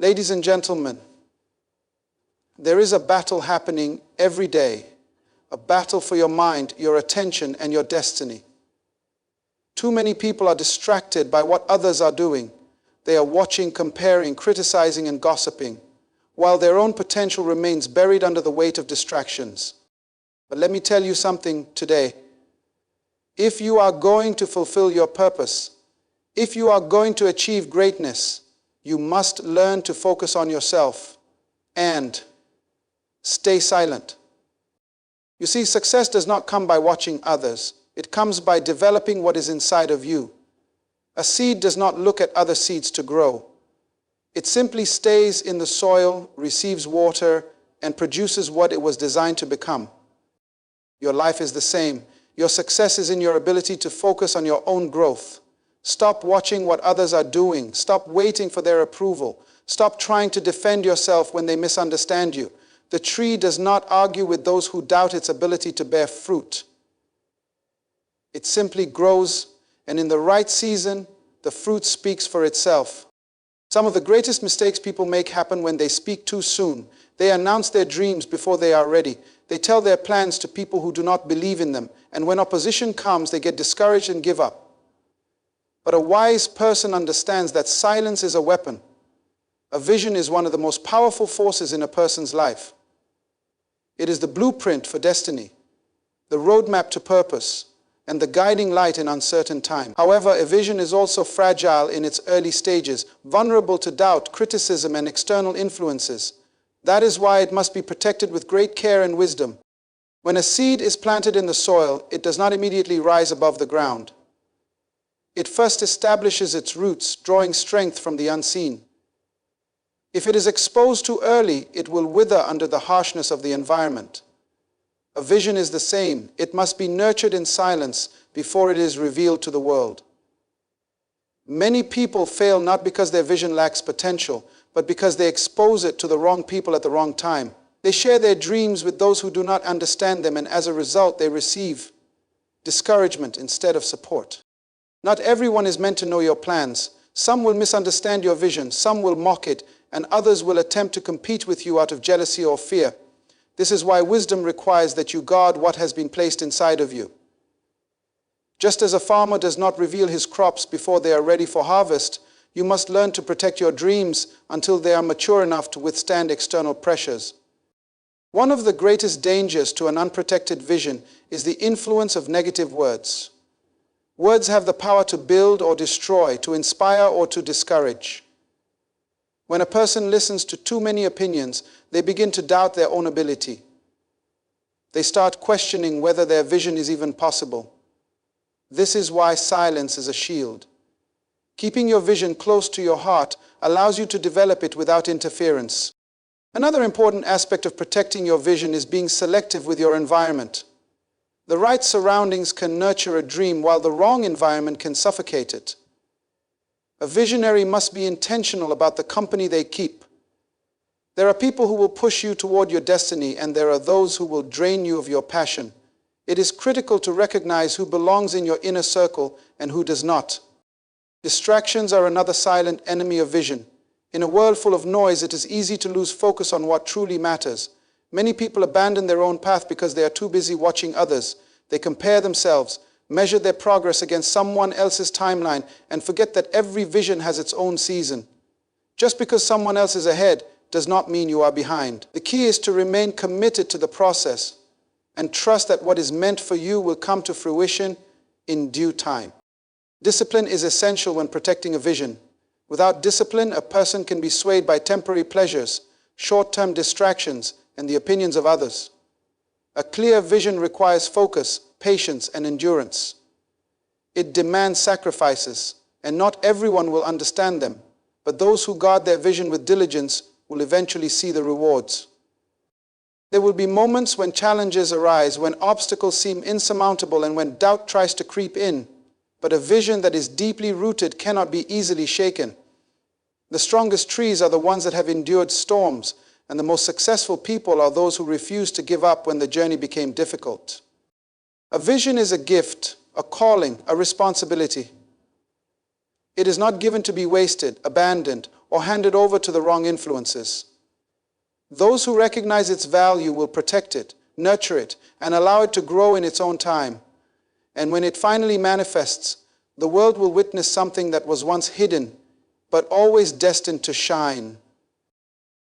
Ladies and gentlemen, there is a battle happening every day, a battle for your mind, your attention, and your destiny. Too many people are distracted by what others are doing. They are watching, comparing, criticizing, and gossiping, while their own potential remains buried under the weight of distractions. But let me tell you something today. If you are going to fulfill your purpose, if you are going to achieve greatness, you must learn to focus on yourself and stay silent. You see, success does not come by watching others. It comes by developing what is inside of you. A seed does not look at other seeds to grow. It simply stays in the soil, receives water, and produces what it was designed to become. Your life is the same. Your success is in your ability to focus on your own growth. Stop watching what others are doing. Stop waiting for their approval. Stop trying to defend yourself when they misunderstand you. The tree does not argue with those who doubt its ability to bear fruit. It simply grows, and in the right season, the fruit speaks for itself. Some of the greatest mistakes people make happen when they speak too soon. They announce their dreams before they are ready. They tell their plans to people who do not believe in them, and when opposition comes, they get discouraged and give up. But a wise person understands that silence is a weapon. A vision is one of the most powerful forces in a person's life. It is the blueprint for destiny, the roadmap to purpose, and the guiding light in uncertain times. However, a vision is also fragile in its early stages, vulnerable to doubt, criticism, and external influences. That is why it must be protected with great care and wisdom. When a seed is planted in the soil, it does not immediately rise above the ground. It first establishes its roots, drawing strength from the unseen. If it is exposed too early, it will wither under the harshness of the environment. A vision is the same. It must be nurtured in silence before it is revealed to the world. Many people fail not because their vision lacks potential, but because they expose it to the wrong people at the wrong time. They share their dreams with those who do not understand them, and as a result, they receive discouragement instead of support. Not everyone is meant to know your plans. Some will misunderstand your vision, some will mock it, and others will attempt to compete with you out of jealousy or fear. This is why wisdom requires that you guard what has been placed inside of you. Just as a farmer does not reveal his crops before they are ready for harvest, you must learn to protect your dreams until they are mature enough to withstand external pressures. One of the greatest dangers to an unprotected vision is the influence of negative words. Words have the power to build or destroy, to inspire or to discourage. When a person listens to too many opinions, they begin to doubt their own ability. They start questioning whether their vision is even possible. This is why silence is a shield. Keeping your vision close to your heart allows you to develop it without interference. Another important aspect of protecting your vision is being selective with your environment. The right surroundings can nurture a dream, while the wrong environment can suffocate it. A visionary must be intentional about the company they keep. There are people who will push you toward your destiny, and there are those who will drain you of your passion. It is critical to recognize who belongs in your inner circle and who does not. Distractions are another silent enemy of vision. In a world full of noise, it is easy to lose focus on what truly matters. Many people abandon their own path because they are too busy watching others. They compare themselves, measure their progress against someone else's timeline, and forget that every vision has its own season. Just because someone else is ahead does not mean you are behind. The key is to remain committed to the process and trust that what is meant for you will come to fruition in due time. Discipline is essential when protecting a vision. Without discipline, a person can be swayed by temporary pleasures, short-term distractions, and the opinions of others. A clear vision requires focus, patience, and endurance. It demands sacrifices, and not everyone will understand them, but those who guard their vision with diligence will eventually see the rewards. There will be moments when challenges arise, when obstacles seem insurmountable, and when doubt tries to creep in. But a vision that is deeply rooted cannot be easily shaken. The strongest trees are the ones that have endured storms, and the most successful people are those who refused to give up when the journey became difficult. A vision is a gift, a calling, a responsibility. It is not given to be wasted, abandoned, or hand it over to the wrong influences. Those who recognize its value will protect it, nurture it, and allow it to grow in its own time. And when it finally manifests, the world will witness something that was once hidden, but always destined to shine.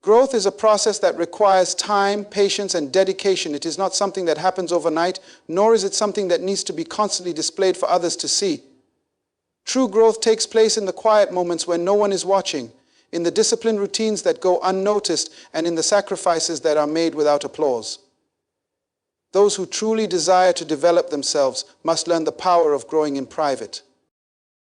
Growth is a process that requires time, patience, and dedication. It is not something that happens overnight, nor is it something that needs to be constantly displayed for others to see. True growth takes place in the quiet moments when no one is watching, in the disciplined routines that go unnoticed, and in the sacrifices that are made without applause. Those who truly desire to develop themselves must learn the power of growing in private.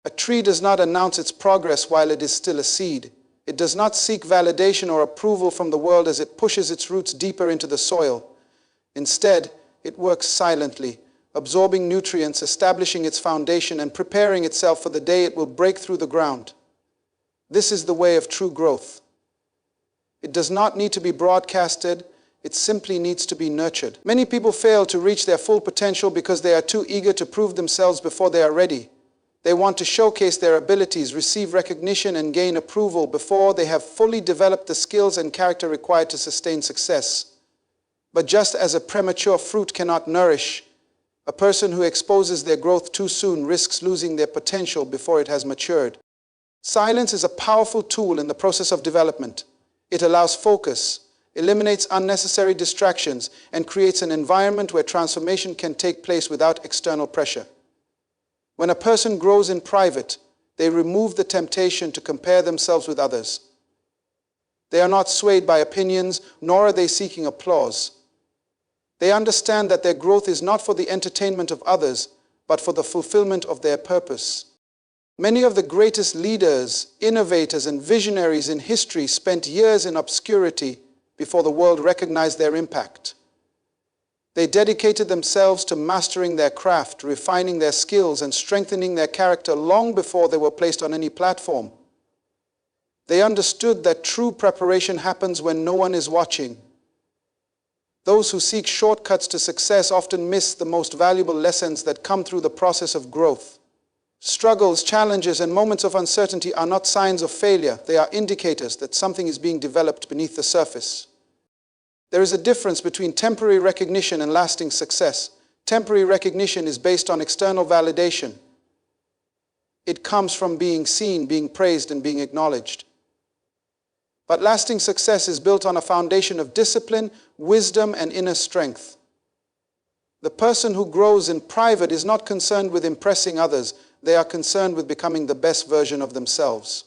A tree does not announce its progress while it is still a seed. It does not seek validation or approval from the world as it pushes its roots deeper into the soil. Instead, it works silently, absorbing nutrients, establishing its foundation, and preparing itself for the day it will break through the ground. This is the way of true growth. It does not need to be broadcasted, it simply needs to be nurtured. Many people fail to reach their full potential because they are too eager to prove themselves before they are ready. They want to showcase their abilities, receive recognition, and gain approval before they have fully developed the skills and character required to sustain success. But just as a premature fruit cannot nourish, a person who exposes their growth too soon risks losing their potential before it has matured. Silence is a powerful tool in the process of development. It allows focus, eliminates unnecessary distractions, and creates an environment where transformation can take place without external pressure. When a person grows in private, they remove the temptation to compare themselves with others. They are not swayed by opinions, nor are they seeking applause. They understand that their growth is not for the entertainment of others, but for the fulfillment of their purpose. Many of the greatest leaders, innovators, and visionaries in history spent years in obscurity before the world recognized their impact. They dedicated themselves to mastering their craft, refining their skills, and strengthening their character long before they were placed on any platform. They understood that true preparation happens when no one is watching. Those who seek shortcuts to success often miss the most valuable lessons that come through the process of growth. Struggles, challenges, and moments of uncertainty are not signs of failure. They are indicators that something is being developed beneath the surface. There is a difference between temporary recognition and lasting success. Temporary recognition is based on external validation. It comes from being seen, being praised, and being acknowledged. But lasting success is built on a foundation of discipline, wisdom, and inner strength. The person who grows in private is not concerned with impressing others. They are concerned with becoming the best version of themselves.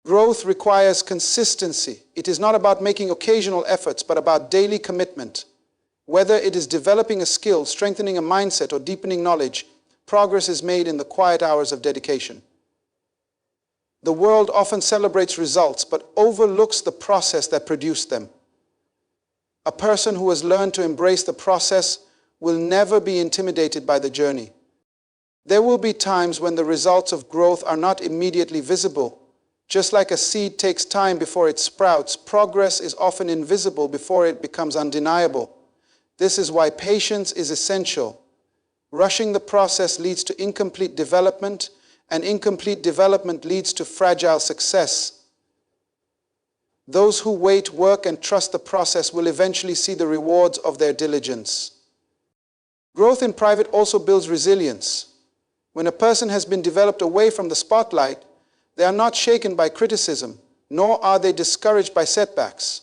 Growth requires consistency. It is not about making occasional efforts, but about daily commitment. Whether it is developing a skill, strengthening a mindset, or deepening knowledge, progress is made in the quiet hours of dedication. The world often celebrates results, but overlooks the process that produced them. A person who has learned to embrace the process will never be intimidated by the journey. There will be times when the results of growth are not immediately visible. Just like a seed takes time before it sprouts, progress is often invisible before it becomes undeniable. This is why patience is essential. Rushing the process leads to incomplete development, and incomplete development leads to fragile success. Those who wait, work, and trust the process will eventually see the rewards of their diligence. Growth in private also builds resilience. When a person has been developed away from the spotlight, they are not shaken by criticism, nor are they discouraged by setbacks.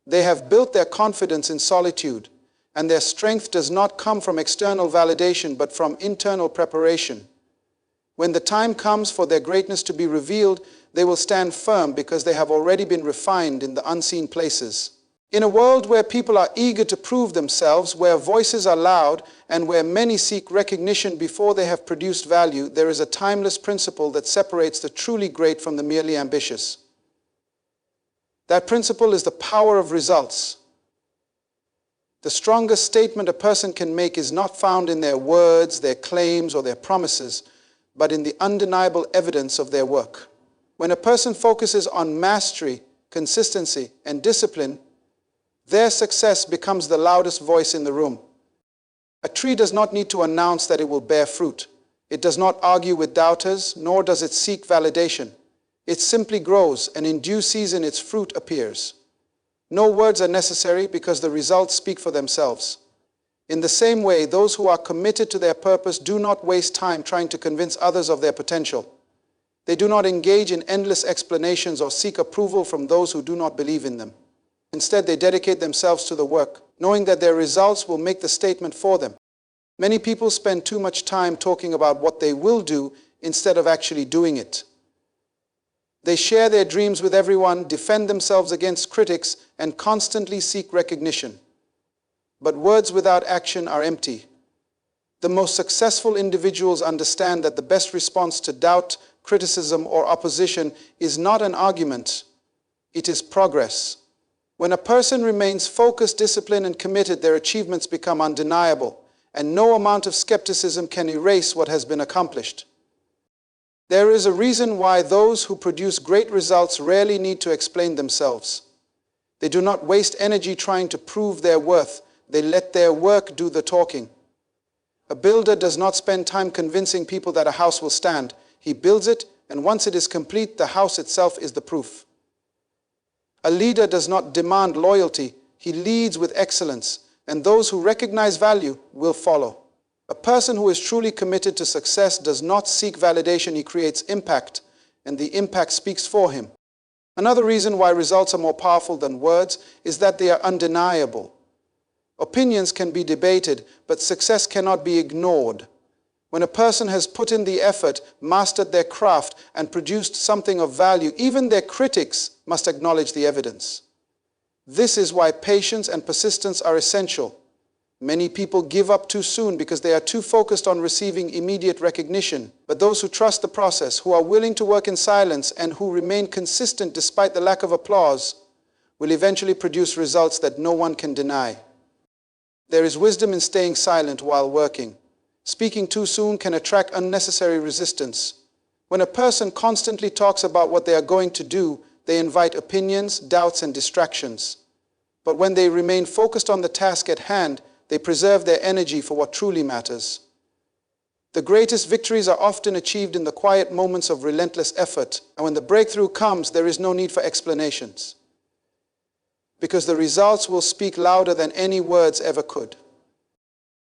They have built their confidence in solitude, and their strength does not come from external validation but from internal preparation. When the time comes for their greatness to be revealed, they will stand firm because they have already been refined in the unseen places. In a world where people are eager to prove themselves, where voices are loud, and where many seek recognition before they have produced value, there is a timeless principle that separates the truly great from the merely ambitious. That principle is the power of results. The strongest statement a person can make is not found in their words, their claims, or their promises, but in the undeniable evidence of their work. When a person focuses on mastery, consistency, and discipline, their success becomes the loudest voice in the room. A tree does not need to announce that it will bear fruit. It does not argue with doubters, nor does it seek validation. It simply grows, and in due season its fruit appears. No words are necessary because the results speak for themselves. In the same way, those who are committed to their purpose do not waste time trying to convince others of their potential. They do not engage in endless explanations or seek approval from those who do not believe in them. Instead, they dedicate themselves to the work, knowing that their results will make the statement for them. Many people spend too much time talking about what they will do instead of actually doing it. They share their dreams with everyone, defend themselves against critics, and constantly seek recognition. But words without action are empty. The most successful individuals understand that the best response to doubt, criticism, or opposition is not an argument, it is progress. When a person remains focused, disciplined, and committed, their achievements become undeniable, and no amount of skepticism can erase what has been accomplished. There is a reason why those who produce great results rarely need to explain themselves. They do not waste energy trying to prove their worth. They let their work do the talking. A builder does not spend time convincing people that a house will stand. He builds it, and once it is complete, the house itself is the proof. A leader does not demand loyalty. He leads with excellence, and those who recognize value will follow. A person who is truly committed to success does not seek validation. He creates impact, and the impact speaks for him. Another reason why results are more powerful than words is that they are undeniable. Opinions can be debated, but success cannot be ignored. When a person has put in the effort, mastered their craft, and produced something of value, even their critics must acknowledge the evidence. This is why patience and persistence are essential. Many people give up too soon because they are too focused on receiving immediate recognition. But those who trust the process, who are willing to work in silence, and who remain consistent despite the lack of applause, will eventually produce results that no one can deny. There is wisdom in staying silent while working. Speaking too soon can attract unnecessary resistance. When a person constantly talks about what they are going to do, they invite opinions, doubts, and distractions. But when they remain focused on the task at hand, they preserve their energy for what truly matters. The greatest victories are often achieved in the quiet moments of relentless effort, and when the breakthrough comes, there is no need for explanations, because the results will speak louder than any words ever could.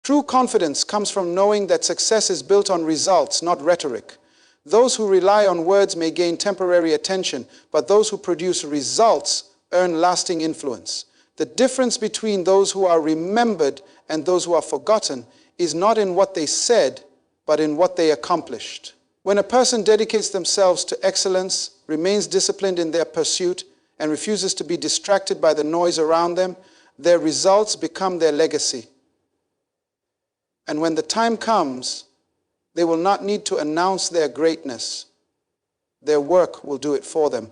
True confidence comes from knowing that success is built on results, not rhetoric. Those who rely on words may gain temporary attention, but those who produce results earn lasting influence. The difference between those who are remembered and those who are forgotten is not in what they said, but in what they accomplished. When a person dedicates themselves to excellence, remains disciplined in their pursuit, and refuses to be distracted by the noise around them, their results become their legacy. And when the time comes, they will not need to announce their greatness. Their work will do it for them.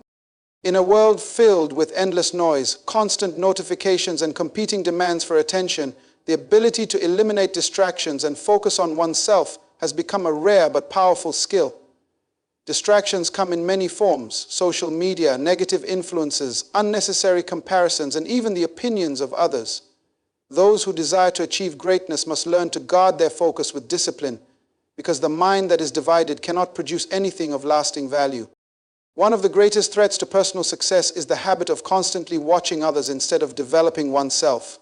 In a world filled with endless noise, constant notifications, and competing demands for attention, the ability to eliminate distractions and focus on oneself has become a rare but powerful skill. Distractions come in many forms: social media, negative influences, unnecessary comparisons, and even the opinions of others. Those who desire to achieve greatness must learn to guard their focus with discipline, because the mind that is divided cannot produce anything of lasting value. One of the greatest threats to personal success is the habit of constantly watching others instead of developing oneself.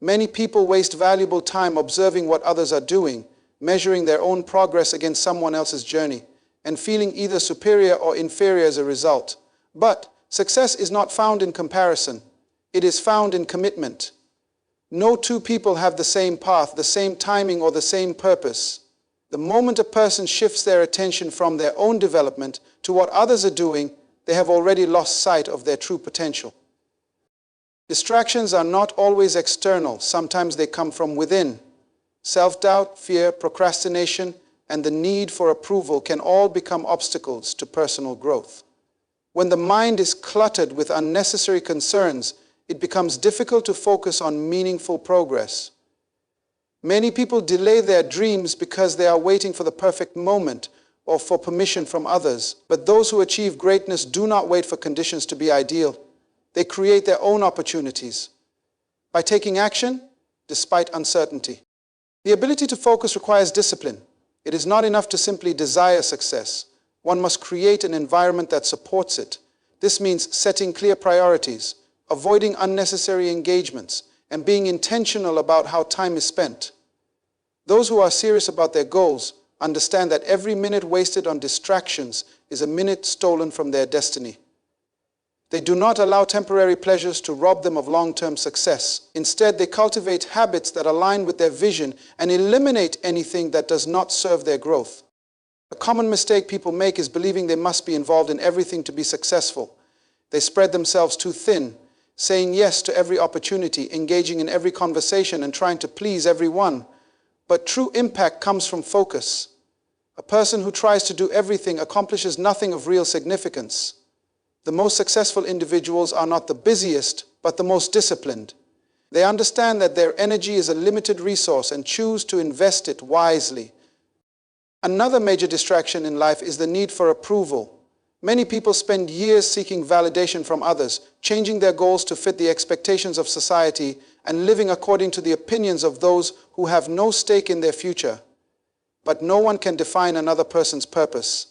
Many people waste valuable time observing what others are doing, measuring their own progress against someone else's journey, and feeling either superior or inferior as a result. But success is not found in comparison. It is found in commitment. No two people have the same path, the same timing, or the same purpose. The moment a person shifts their attention from their own development to what others are doing, they have already lost sight of their true potential. Distractions are not always external. Sometimes they come from within. Self-doubt, fear, procrastination, and the need for approval can all become obstacles to personal growth. When the mind is cluttered with unnecessary concerns, it becomes difficult to focus on meaningful progress. Many people delay their dreams because they are waiting for the perfect moment or for permission from others. But those who achieve greatness do not wait for conditions to be ideal. They create their own opportunities by taking action despite uncertainty. The ability to focus requires discipline. It is not enough to simply desire success. One must create an environment that supports it. This means setting clear priorities, avoiding unnecessary engagements, and being intentional about how time is spent. Those who are serious about their goals understand that every minute wasted on distractions is a minute stolen from their destiny. They do not allow temporary pleasures to rob them of long-term success. Instead, they cultivate habits that align with their vision and eliminate anything that does not serve their growth. A common mistake people make is believing they must be involved in everything to be successful. They spread themselves too thin, saying yes to every opportunity, engaging in every conversation, and trying to please everyone. But true impact comes from focus. A person who tries to do everything accomplishes nothing of real significance. The most successful individuals are not the busiest, but the most disciplined. They understand that their energy is a limited resource and choose to invest it wisely. Another major distraction in life is the need for approval. Many people spend years seeking validation from others, changing their goals to fit the expectations of society and living according to the opinions of those who have no stake in their future. But no one can define another person's purpose.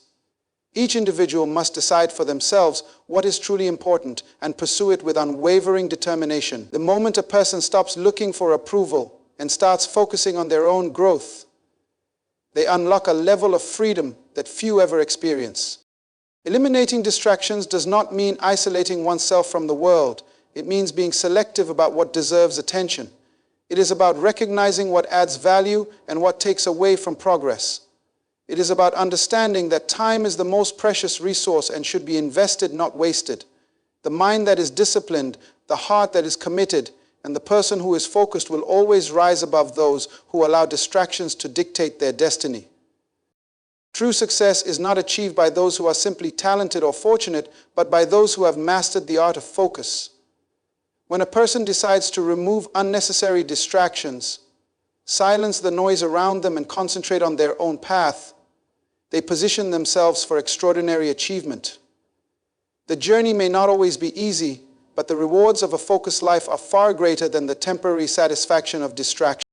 Each individual must decide for themselves what is truly important and pursue it with unwavering determination. The moment a person stops looking for approval and starts focusing on their own growth, they unlock a level of freedom that few ever experience. Eliminating distractions does not mean isolating oneself from the world. It means being selective about what deserves attention. It is about recognizing what adds value and what takes away from progress. It is about understanding that time is the most precious resource and should be invested, not wasted. The mind that is disciplined, the heart that is committed, and the person who is focused will always rise above those who allow distractions to dictate their destiny. True success is not achieved by those who are simply talented or fortunate, but by those who have mastered the art of focus. When a person decides to remove unnecessary distractions, silence the noise around them, and concentrate on their own path, they position themselves for extraordinary achievement. The journey may not always be easy, but the rewards of a focused life are far greater than the temporary satisfaction of distraction.